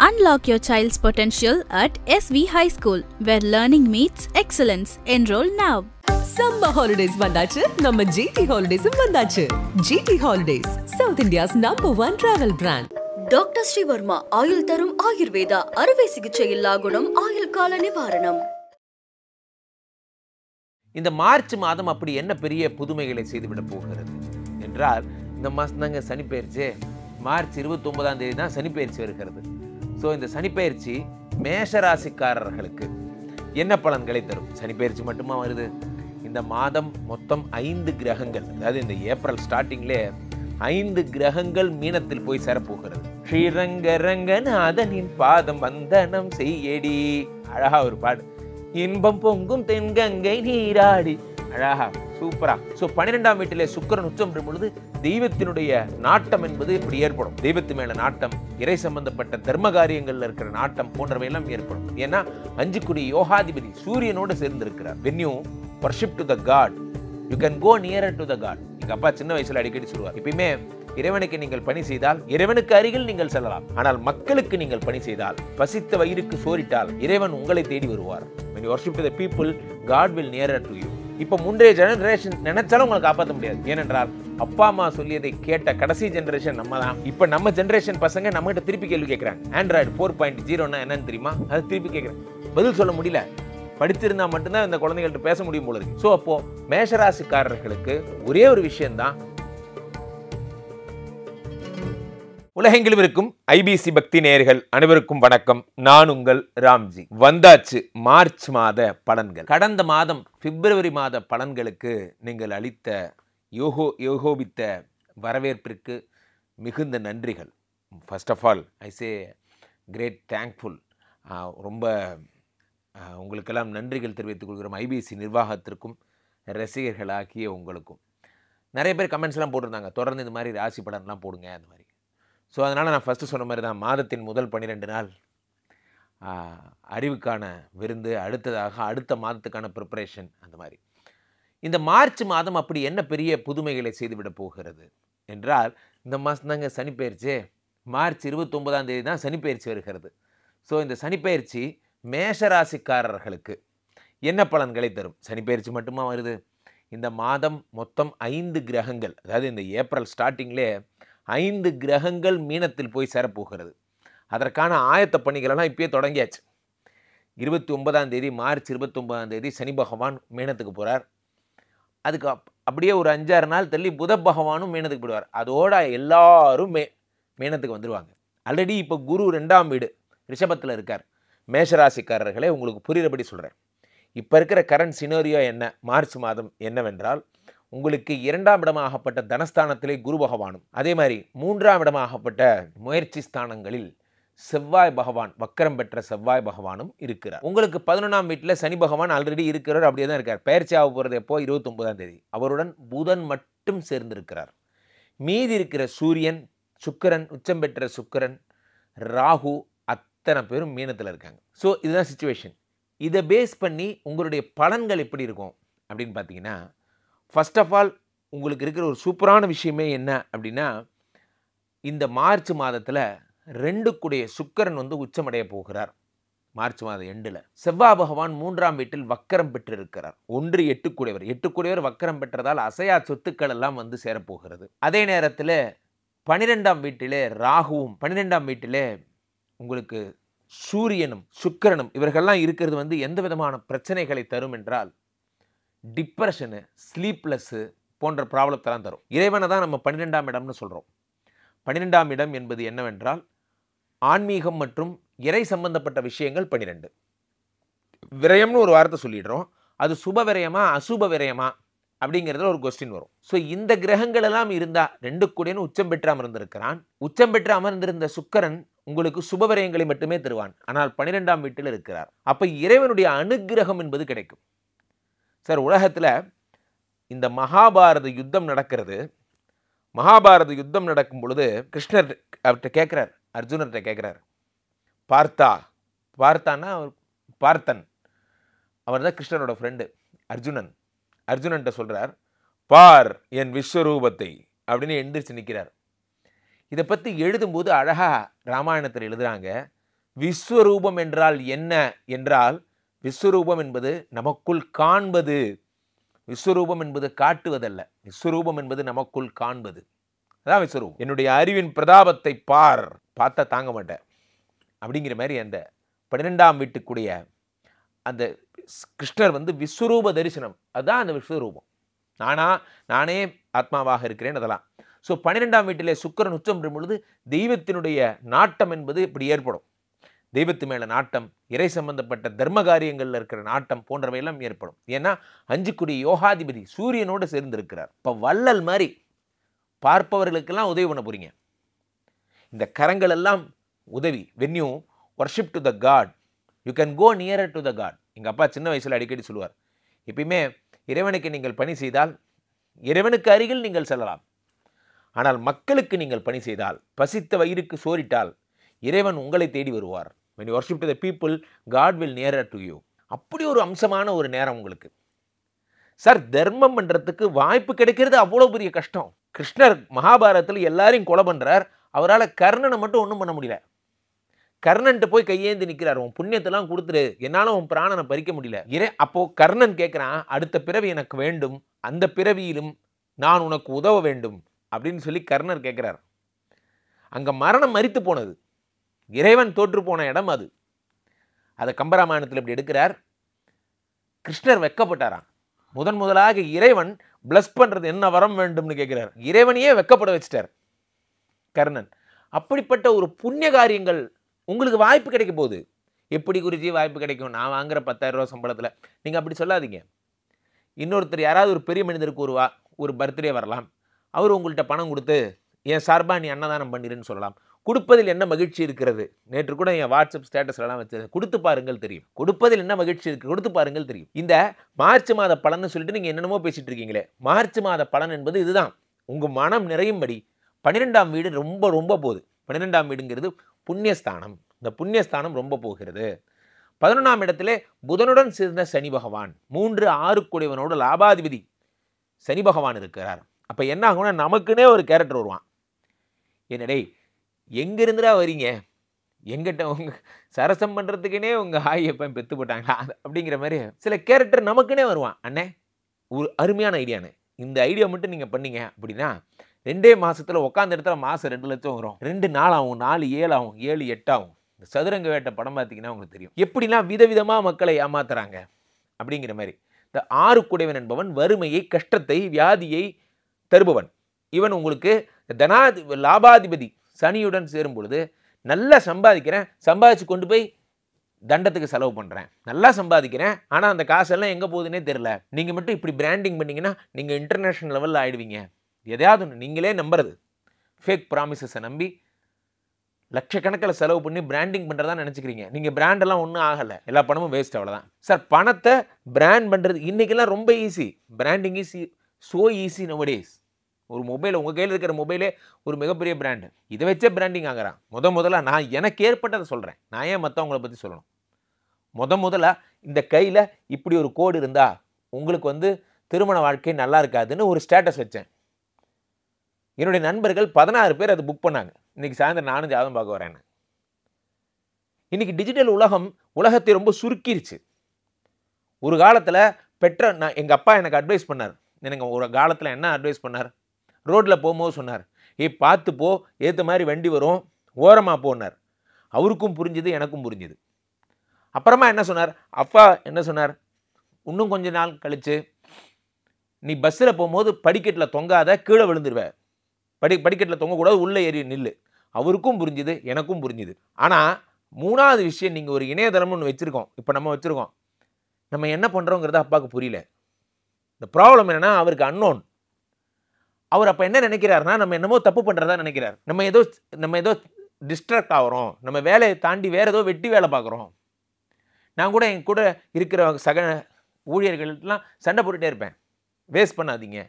Unlock your child's potential at SV High School, where learning meets excellence. Enroll now. Summer holidays vandachu, நம்ம GT Holidays vandachu. GT Holidays, South India's #1 travel brand. Doctor Sreevarma ஆயுள் தரும் ஆயுர்வேதா அறுவை சிகிச்சை இல்லா குணம் ஆயுள் கால நிவாரணம். இந்த மார்ச் மாதம் அப்படி என்ன பெரிய புதுமைகளை செய்துவிட போகிறது என்றால், இந்த மாதம் தாங்க சனிப்பெயர்ச்சி. மார்ச் 29ஆம் தேதி தான் சனிப்பெயர்ச்சி வருகிறது. ஸோ இந்த சனிப்பெயர்ச்சி மேஷராசிக்காரர்களுக்கு என்ன பலன்களை தரும்? சனிப்பெயர்ச்சி மட்டுமா வருது? இந்த மாதம் மொத்தம் 5 கிரகங்கள், அதாவது இந்த ஏப்ரல் ஸ்டார்டிங்லேயே 5 கிரகங்கள் மீனத்தில் போய் சேரப்போகிறது. ஸ்ரீரங்கரங்கநாதனின் பாதம் வந்தனம் செய்யடி, அழகா ஒரு பாடு. இன்பம் பொங்கும் தென்கங்கை நீராடி, அழகா சூப்பரா. ஸோ 12ஆம் வீட்டிலே சுக்கிரன் உச்சம் பெறும் பொழுது தெய்வத்தினுடைய நாட்டம் என்பது இப்படி ஏற்படும். தெய்வத்து மேல நாட்டம், இறை சம்பந்தப்பட்ட தர்ம காரியங்கள்ல இருக்கிற நாட்டம் போன்றவை எல்லாம் ஏற்படும். ஏன்னா 5 குடி யோகாதிபதி சூரியனோடு சேர்ந்து இருக்கிறார். when you worship to the god, you can go nearer to the god. எங்க அப்பா சின்ன வயசுல அடிக்கடி சொல்லுவார், எப்பயுமே இறைவனுக்கு நீங்கள் பணி செய்தால் இறைவனுக்கு அருகில் நீங்கள் செல்லலாம். ஆனால் மக்களுக்கு நீங்கள் பணி செய்தால், பசித்த வயிறுக்கு சோறிட்டால் இறைவன் உங்களை தேடி வருவார். when you worship to the people, god will nearer to you. இப்போ முந்தைய ஜெனரேஷன் நினைச்சாலும் உங்களை காப்பாற்ற முடியாது. ஏனென்றால் அப்பா அம்மா சொல்லியதை கேட்ட கடைசி ஜெனரேஷன் நம்ம தான். இப்போ நம்ம ஜெனரேஷன் பசங்க நம்ம கிட்ட திருப்பி கேள்வி கேட்குறாங்க. ஆண்ட்ராய்டு 4.0 என்னன்னு தெரியுமா? அது திருப்பி கேட்குறேன், பதில் சொல்ல முடியல. படித்திருந்தா மட்டும்தான் இந்த குழந்தைகள்கிட்ட பேச முடியும் போல இருக்கு. ஸோ அப்போ மேஷராசிக்காரர்களுக்கு ஒரே ஒரு விஷயம்தான். உலகெங்கிலும் இருக்கும் ஐபிசி பக்தி நேயர்கள் அனைவருக்கும் வணக்கம். நான் உங்கள் ராம்ஜி. வந்தாச்சு மார்ச் மாத பலன்கள். கடந்த மாதம் பிப்ரவரி மாத பலன்களுக்கு நீங்கள் அளித்த யோகோபித்த வரவேற்பிற்கு மிகுந்த நன்றிகள். First of all I say great thankful. ரொம்ப உங்களுக்கெல்லாம் நன்றிகள் தெரிவித்துக் கொள்கிறோம். ஐபிசி நிர்வாகத்திற்கும் ரசிகர்களாகிய உங்களுக்கும். நிறைய பேர் கமெண்ட்ஸ்லாம் போட்டிருந்தாங்க, தொடர்ந்து இந்த மாதிரி ராசி பலன்லாம் போடுங்க அந்த மாதிரி. ஸோ அதனால் நான் ஃபஸ்ட்டு சொன்ன மாதிரி தான், மாதத்தின் முதல் 12 நாள் அறிவுக்கான விருந்து, அடுத்ததாக அடுத்த மாதத்துக்கான ப்ரிப்பரேஷன், அந்த மாதிரி. இந்த மார்ச் மாதம் அப்படி என்ன பெரிய புதுமைகளை செய்துவிட போகிறது என்றால், இந்த மாதம் தாங்க சனிப்பெயர்ச்சி. மார்ச் 29ஆம் தேதி தான் சனிப்பெயர்ச்சி வருகிறது. ஸோ இந்த சனிப்பெயர்ச்சி மேஷராசிக்காரர்களுக்கு என்ன பலன்களை தரும்? சனிப்பெயர்ச்சி மட்டுமா வருது? இந்த மாதம் மொத்தம் 5 கிரகங்கள், அதாவது இந்த ஏப்ரல் ஸ்டார்டிங்லேயே 5 கிரகங்கள் மீனத்தில் போய் சேரப்போகிறது. அதற்கான ஆயத்த பணிகளெல்லாம் இப்பயே தொடங்கியாச்சு. 29ஆம் தேதி, மார்ச் 29ஆம் தேதி சனி பகவான் மீனத்துக்கு போகிறார். அதுக்கு அப்படியே ஒரு 5-6 நாள் தள்ளி புத பகவானும் மீனத்துக்கு போயிடுவார். அதோட எல்லாரும் மீனத்துக்கு வந்துடுவாங்க. ஆல்ரெடி இப்போ குரு 2ஆம் வீடு ரிஷபத்தில் இருக்கார். மேஷராசிக்காரர்களே, உங்களுக்கு புரிகிறபடி சொல்கிறேன். இப்போ இருக்கிற கரண்ட் சினோரியோ என்ன மார்ச் மாதம் என்னவென்றால், உங்களுக்கு 2ஆம் இடமாகப்பட்ட தனஸ்தானத்திலே குரு பகவானும், அதே மாதிரி 3ஆம் இடமாகப்பட்ட முயற்சி ஸ்தானங்களில் செவ்வாய் பகவான், வக்கரம் பெற்ற செவ்வாய் பகவானும் இருக்கிறார். உங்களுக்கு 11ஆம் வீட்டில் சனி பகவான் ஆல்ரெடி இருக்கிறார், அப்படியே தான் இருக்கார். பெயர்ச்சி ஆக போகிறது எப்போ? 29ஆம் தேதி. அவருடன் புதன் மட்டும் சேர்ந்திருக்கிறார். மீதி இருக்கிற சூரியன், சுக்கிரன், உச்சம் பெற்ற சுக்கிரன், ராகு, அத்தனை பேரும் மீனத்தில் இருக்காங்க. ஸோ இதுதான் சிச்சுவேஷன். இதை பேஸ் பண்ணி உங்களுடைய பலன்கள் எப்படி இருக்கும் அப்படின்னு பார்த்தீங்கன்னா, ஃபர்ஸ்ட் ஆஃப் ஆல் உங்களுக்கு இருக்கிற ஒரு சூப்பரான விஷயமே என்ன அப்படின்னா, இந்த மார்ச் மாதத்தில் 2 கூடிய சுக்கிரன் உச்சமடைய போகிறார். மார்ச் மாதம் எண்டில் செவ்வாய் பகவான் 3ஆம் வீட்டில் வக்கரம் பெற்றிருக்கிறார். 1 8 கூடியவர், 8 கூடியவர் வக்கரம் பெற்றதால் அசையா சொத்துக்கள் எல்லாம் சேரப்போகிறது. அதே நேரத்தில் 12ஆம் வீட்டிலே ராகுவும், 12ஆம் வீட்டிலே உங்களுக்கு சூரியனும் சுக்கிரனும் இவர்கள்லாம் இருக்கிறது எந்த விதமான பிரச்சனைகளை தரும் என்றால், டிப்ரெஷனு, ஸ்லீப்லெஸ்ஸு போன்ற ப்ராப்ளத்தெல்லாம் தரும். இறைவனை தான் நம்ம 12ஆம் இடம்னு சொல்கிறோம். 12ஆம் இடம் என்பது என்னவென்றால், ஆன்மீகம் மற்றும் இறை சம்பந்தப்பட்ட விஷயங்கள் 12. விரயம்னு ஒரு வார்த்தை சொல்லிடுறோம். அது சுப விரயமா அசுப விரயமா அப்படிங்கிறதுல ஒரு கொஸ்டின் வரும். ஸோ இந்த கிரகங்கள் எல்லாம் இருந்தால், 2 கூடன்னு உச்சம் பெற்று அமர்ந்திருக்கிறான். உச்சம் பெற்று அமர்ந்திருந்த சுக்கிரன் உங்களுக்கு சுப விரயங்களை மட்டுமே தருவான். ஆனால் 12ஆம் வீட்டில் இருக்கிறார். அப்போ இறைவனுடைய அனுக்கிரகம் என்பது கிடைக்கும். சார், உலகத்தில் இந்த மகாபாரத யுத்தம் நடக்கிறது. மகாபாரத யுத்தம் நடக்கும் பொழுது கிருஷ்ணர் அவர்கிட்ட கேட்குறார், அர்ஜுனர்கிட்ட கேட்குறார், பார்த்தான்னா பார்த்தன், அவர் தான் கிருஷ்ணரோட ஃப்ரெண்டு அர்ஜுனன்ட்ட சொல்கிறார், பார் என் விஸ்வரூபத்தை அப்படின்னு எந்திரிச்சு நிற்கிறார். இதை பற்றி எழுதும்போது அழகாக ராமாயணத்தில் எழுதுகிறாங்க, விஸ்வரூபம் என்றால் என்ன என்றால், விஸ்வரூபம் என்பது நமக்குள் காண்பது. விஸ்வரூபம் என்பது காட்டுவதல்ல, விஸ்வரூபம் என்பது நமக்குள் காண்பது. அதான் விஸ்வரூபம். என்னுடைய அறிவின் பிரதாபத்தை பார்த்தா தாங்க மாட்டேன் அப்படிங்கிற மாதிரி அந்த 12ஆம் வீட்டுக்குடைய அந்த கிருஷ்ணர் விஸ்வரூப தரிசனம். அதுதான் அந்த விஸ்வரூபம். நானே ஆத்மாவாக இருக்கிறேன் அதெல்லாம். ஸோ 12ஆம் வீட்டிலே சுக்கிரன் உச்சம் பெறும் பொழுது தெய்வத்தினுடைய நாட்டம் என்பது இப்படி ஏற்படும். தெய்வத்து மேலே நாட்டம், இறை சம்பந்தப்பட்ட தர்ம காரியங்களில் இருக்கிற நாட்டம் போன்றவையெல்லாம் ஏற்படும். ஏன்னா 5 யோகாதிபதி சூரியனோடு சேர்ந்திருக்கிறார். இப்போ வள்ளல் மாதிரி பார்ப்பவர்களுக்கெல்லாம் உதவி பண்ண போறீங்க. இந்த கரங்கள் எல்லாம் உதவி. when you worship to the God, you can go nearer to the God. எங்கள் அப்பா சின்ன வயசில் அடிக்கடி சொல்லுவார், எப்பயுமே இறைவனுக்கு நீங்கள் பணி செய்தால் இறைவனுக்கு அருகில் நீங்கள் செல்லலாம். ஆனால் மக்களுக்கு நீங்கள் பணி செய்தால், பசித்த வயிறுக்கு சோறிட்டால் இறைவன் உங்களை தேடி வருவார். when you worship to the people, God will nearer to you. அப்படி ஒரு அம்சமான ஒரு நேரம் உங்களுக்கு. சார், தர்மம் பண்ணுறதுக்கு வாய்ப்பு கிடைக்கிறது அவ்வளோ பெரிய கஷ்டம். கிருஷ்ணர் மகாபாரதத்தில் எல்லாரையும் கொலை பண்ணுறார். அவரால் கர்ணனை மட்டும் ஒன்றும் பண்ண முடியல. கர்ணன்ட்டு போய் கையேந்தி நிற்கிறார், உன் புண்ணியத்தெல்லாம் கொடுத்துரு, என்னால் உன் பிராணனை பறிக்க முடியல. அப்போ கர்ணன் கேட்குறான், அடுத்த பிறவி எனக்கு வேண்டும், அந்த பிறவியிலும் நான் உனக்கு உதவ வேண்டும் அப்படின்னு சொல்லி கர்ணர் கேட்குறார். அங்கே மரணம் மரித்து போனது, இறைவன் தோற்று போன இடம் அது. அதை கம்பராமாயணத்தில் இப்படி எடுக்கிறார். கிருஷ்ணர் வெக்கப்பட்டாராம். முதலாக இறைவன் பிளஸ் பண்ணுறது என்ன வரம் வேண்டும்னு கேட்குறார். இறைவனையே வெக்கப்பட வச்சிட்டார் கர்ணன். அப்படிப்பட்ட ஒரு புண்ணிய காரியங்கள் உங்களுக்கு வாய்ப்பு கிடைக்க போகுது. எப்படி குருஜி வாய்ப்பு கிடைக்கும்? நான் வாங்குற 10,000 ரூபா சம்பளத்தில். நீங்கள் அப்படி சொல்லாதீங்க. இன்னொருத்தர் யாராவது ஒரு பெரிய மனிதருக்கு ஒரு பர்த்டே வரலாம். அவர் உங்கள்கிட்ட பணம் கொடுத்து என் சார்பாக நீ அன்னதானம் பண்ணிடுன்னு சொல்லலாம். கொடுப்பதில் என்ன மகிழ்ச்சி இருக்கிறது? நேற்று கூட என் வாட்ஸ்அப் ஸ்டேட்டஸ்லாம் வச்சது, கொடுத்து பாருங்கள் தெரியும். கொடுப்பதில் என்ன மகிழ்ச்சி இருக்குது, கொடுத்து பாருங்கள் தெரியும். இந்த மார்ச் மாத பலன்னு சொல்லிட்டு நீங்கள் என்னென்னமோ பேசிட்டு இருக்கீங்களே, மார்ச் மாத பலன் என்பது இதுதான். உங்கள் மனம் நிறையும்படி 12ஆம் வீடு ரொம்ப ரொம்ப போகுது. 12ஆம் வீடுங்கிறது புண்ணியஸ்தானம். இந்த புண்ணியஸ்தானம் ரொம்ப போகிறது. 11ஆம் இடத்திலே புதனுடன் சேர்ந்த சனி பகவான், 3, 6 கூடியவனோட லாபாதிபதி சனி பகவான் இருக்கிறார். அப்போ என்ன ஆகும்னா, நமக்குன்னே ஒரு கேரக்டர் வருவான். என்னடே எங்கிருந்துடா வரீங்க, எங்கிட்ட உங்கள் சரசம் பண்ணுறதுக்குனே உங்கள் எப்போ பெற்று போட்டாங்களா அப்படிங்கிற மாதிரி சில கேரக்டர் நமக்குன்னே வருவான். அண்ணே, ஒரு அருமையான ஐடியாண்ணே, இந்த ஐடியா மட்டும் நீங்கள் பண்ணீங்க அப்படின்னா 2 மாதத்தில் உட்காந்த இடத்துல மாதம் 2 லட்சம் வரும். 2 நாள் ஆகும், 4 7 ஆகும், 7 8 ஆகும். இந்த சதுரங்க வேட்டை படம் பார்த்தீங்கன்னா உங்களுக்கு தெரியும் எப்படிலாம் விதவிதமாக மக்களை ஏமாத்துறாங்க அப்படிங்கிற மாதிரி. இந்த 6 கூடையவன் என்பவன் வறுமையை, கஷ்டத்தை, வியாதியை தருபவன். இவன் உங்களுக்கு லாபாதிபதி சனியுடன் சேரும் பொழுது நல்லா சம்பாதிக்கிறேன், சம்பாதிச்சு கொண்டு போய் தண்டத்துக்கு செலவு பண்ணுறேன், நல்லா சம்பாதிக்கிறேன், ஆனால் அந்த காசெல்லாம் எங்கே போகுதுன்னே தெரில. நீங்கள் மட்டும் இப்படி பிராண்டிங் பண்ணிங்கன்னா நீங்கள் இன்டர்நேஷ்னல் லெவலில் ஆகிடுவீங்க. எதையாவது ஒன்று நீங்களே நம்புறது, ஃபேக் ப்ராமிசஸை நம்பி லட்சக்கணக்கில் செலவு பண்ணி பிராண்டிங் பண்ணுறதா நினச்சிக்கிறீங்க. நீங்கள் பிராண்டெல்லாம் ஒன்றும் ஆகலை, எல்லா பணமும் வேஸ்ட், அவ்வளோதான். சார், பணத்தை பிராண்ட் பண்ணுறது இன்றைக்கெல்லாம் ரொம்ப easy. Branding easy, so easy nowadays. ஒரு மொபைல், உங்கள் கையில் இருக்கிற மொபைலே ஒரு மிகப்பெரிய பிராண்டு. இதை வச்சே பிராண்டிங் ஆகிறான். முதல்ல நான் எனக்கு ஏற்பட்டதை சொல்கிறேன், நான் ஏன் மற்றவங்கள பற்றி சொல்லணும். முதல்ல இந்த கையில் இப்படி ஒரு கோடு இருந்தால் உங்களுக்கு திருமண வாழ்க்கை நல்லா இருக்காதுன்னு ஒரு ஸ்டேட்டஸ் வச்சேன். என்னுடைய நண்பர்கள் 16 பேர் அதை புக் பண்ணாங்க. இன்றைக்கி சாயந்தரம் நானும் ஜாதகம் பார்க்க வரேன்னு. இன்றைக்கி டிஜிட்டல் உலகத்தை ரொம்ப சுருக்கிருச்சு. ஒரு காலத்தில் நான் எங்கள் அப்பா எனக்கு அட்வைஸ் பண்ணார். எனக்கு ஒரு காலத்தில் என்ன அட்வைஸ் பண்ணார்? ரோட்டில் போகும்போது சொன்னார், பார்த்து போ, ஏற்ற மாதிரி வண்டி வரும், ஓரமாக போனார். அவருக்கும் புரிஞ்சுது, எனக்கும் புரிஞ்சுது. அப்புறமா என்ன சொன்னார்? அப்பா என்ன சொன்னார்? இன்னும் கொஞ்ச நாள் கழித்து நீ பஸ்ஸில் போகும்போது படிக்கட்டில் தொங்காத, கீழே விழுந்துருவ, படிக்கட்டில் தொங்கக்கூடாது, உள்ளே ஏறி நில்லு. அவருக்கும் புரிஞ்சுது, எனக்கும் புரிஞ்சுது. ஆனால் 3வது விஷயம், நீங்கள் ஒரு இணையதளம்னு ஒன்று வச்சுருக்கோம், இப்போ நம்ம வச்சுருக்கோம், நம்ம என்ன பண்ணுறோங்கிறது அப்பாவுக்கு புரியல. இந்த ப்ராப்ளம் என்னென்னா, அவருக்கு அன்னோன். அவர் அப்போ என்ன நினைக்கிறாருன்னா, நம்ம என்னமோ தப்பு பண்ணுறதா நினைக்கிறார். நம்ம ஏதோ டிஸ்ட்ராக்ட் ஆகிறோம், நம்ம வேலையை தாண்டி வேறு ஏதோ வெட்டி வேலை பார்க்குறோம். நான் கூட என் கூட இருக்கிற சக ஊழியர்கள்லாம் சண்டை போட்டுகிட்டே இருப்பேன். வேஸ்ட் பண்ணாதீங்க,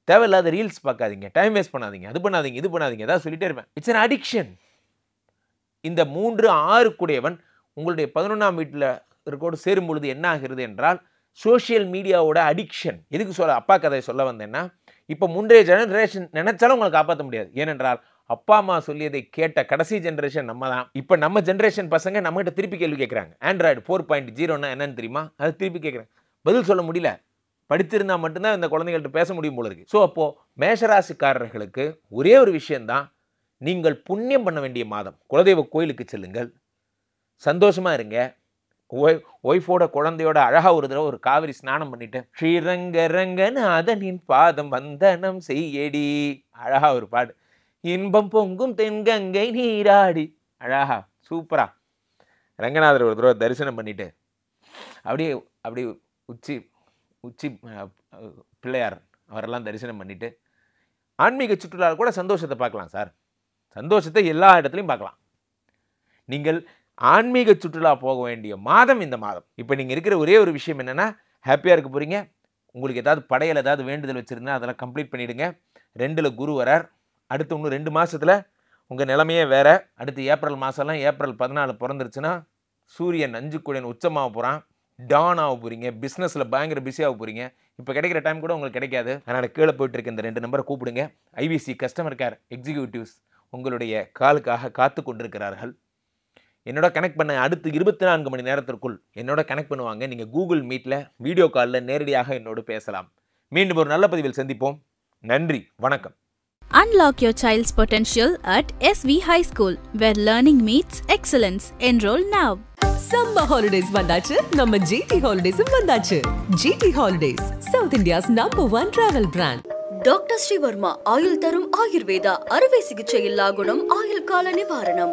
தேவையில்லாத ரீல்ஸ் பார்க்காதீங்க, டைம் வேஸ்ட் பண்ணாதீங்க, அது பண்ணாதீங்க, இது பண்ணாதீங்க, ஏதாவது சொல்லிகிட்டே இருப்பேன். It's an addiction. இந்த 3, 6 கூடையவன் உங்களுடைய 11ஆம் வீட்டில் இருக்கோடு சேரும் பொழுது என்ன ஆகிறது என்றால், சோஷியல் மீடியாவோட அடிக்ஷன். எதுக்கு அப்பா கதையை சொல்ல வந்தேன்னா, இப்போ முந்தைய ஜெனரேஷன் நினைச்சாலும் உங்களை காப்பாற்ற முடியாது. ஏனென்றால் அப்பா அம்மா சொல்லியதை கேட்ட கடைசி ஜென்ரேஷன் நம்ம தான். இப்போ நம்ம ஜென்ரேஷன் பசங்க நம்மகிட்ட திருப்பி கேள்வி கேட்குறாங்க. ஆண்ட்ராய்டு 4.0ன்னா என்னன்னு தெரியுமா? அது திருப்பி கேட்குறாங்க. பதில் சொல்ல முடியல. படித்திருந்தா மட்டும்தான் இந்த குழந்தைகள்கிட்ட பேச முடியும் போல இருக்கு. ஸோ அப்போது மேஷராசிக்காரர்களுக்கு ஒரே ஒரு விஷயந்தான், நீங்கள் புண்ணியம் பண்ண வேண்டிய மாதம். குலதெய்வ கோயிலுக்கு செல்லுங்கள், சந்தோஷமாக இருங்க. ஒய்ஃபோட குழந்தையோட அழகாக ஒரு தடவை ஒரு காவிரி ஸ்நானம் பண்ணிட்டு ஸ்ரீரங்க ரங்கன்னு அதனின் பாதம் வந்தனம் செய்யடி, அழகாக ஒரு பாடு. இன்பம் பொங்கும் தென்கங்கை நீராடி, அழகா சூப்பரா ரங்கநாதர் ஒரு தடவை தரிசனம் பண்ணிட்டு அப்படியே உச்சி பிள்ளையார் அவரெல்லாம் தரிசனம் பண்ணிட்டு ஆன்மீக சுற்றுலா கூட சந்தோஷத்தை பார்க்கலாம் சார். சந்தோஷத்தை எல்லா இடத்துலையும் பார்க்கலாம். நீங்கள் ஆன்மீக சுற்றுலா போக வேண்டிய மாதம் இந்த மாதம். இப்போ நீங்கள் இருக்கிற ஒரே ஒரு விஷயம் என்னென்னா, ஹாப்பியாக இருக்க போகிறீங்க. உங்களுக்கு ஏதாவது படையல் ஏதாவது வேண்டுதல் வச்சுருந்தா அதெல்லாம் கம்ப்ளீட் பண்ணிவிடுங்க. 2ல் குரு வரார். அடுத்து இன்னும் 2 மாதத்தில் உங்கள் நிலைமையே வேறு. அடுத்து ஏப்ரல் மாதம்லாம் ஏப்ரல் 14 பிறந்துருச்சுன்னா சூரியன் 5 கூடியன் உச்சமாக போகிறான். டான் ஆக போகிறீங்க. பிஸ்னஸில் பயங்கர பிஸியாக போகிறீங்க. இப்போ கிடைக்கிற டைம் கூட உங்களுக்கு கிடைக்காது. அதனால் கீழே போயிட்டு இருக்க இந்த 2 நம்பரை கூப்பிடுங்க. ஐவிசி கஸ்டமர் கேர் எக்ஸிக்யூட்டிவ்ஸ் உங்களுடைய காலுக்காக காத்து கொண்டிருக்கிறார்கள். என்னோட கனெக்ட் பண்ண அடுத்து 24 மணி நேரத்திற்குள் என்னோட கனெக்ட் பண்ணுவாங்க. நீங்கள் கூகுள் மீட்டில் வீடியோ காலில் நேரடியாக என்னோடு பேசலாம். மீண்டும் ஒரு நல்ல பதிவில் சந்திப்போம். நன்றி, வணக்கம். Unlock your child's potential at SV High School, where learning meets excellence. Enroll now. Summer holidays வந்தாச்சு, நம்ம GT Holidays வந்தாச்சு. GT Holidays, South India's #1 travel brand. Doctor Sreevarma ஆயுள் தரும் ஆயுர்வேதா, அறுவை சிகிச்சை இல்லா குணம், ஆயுள் கால நிவாரணம்.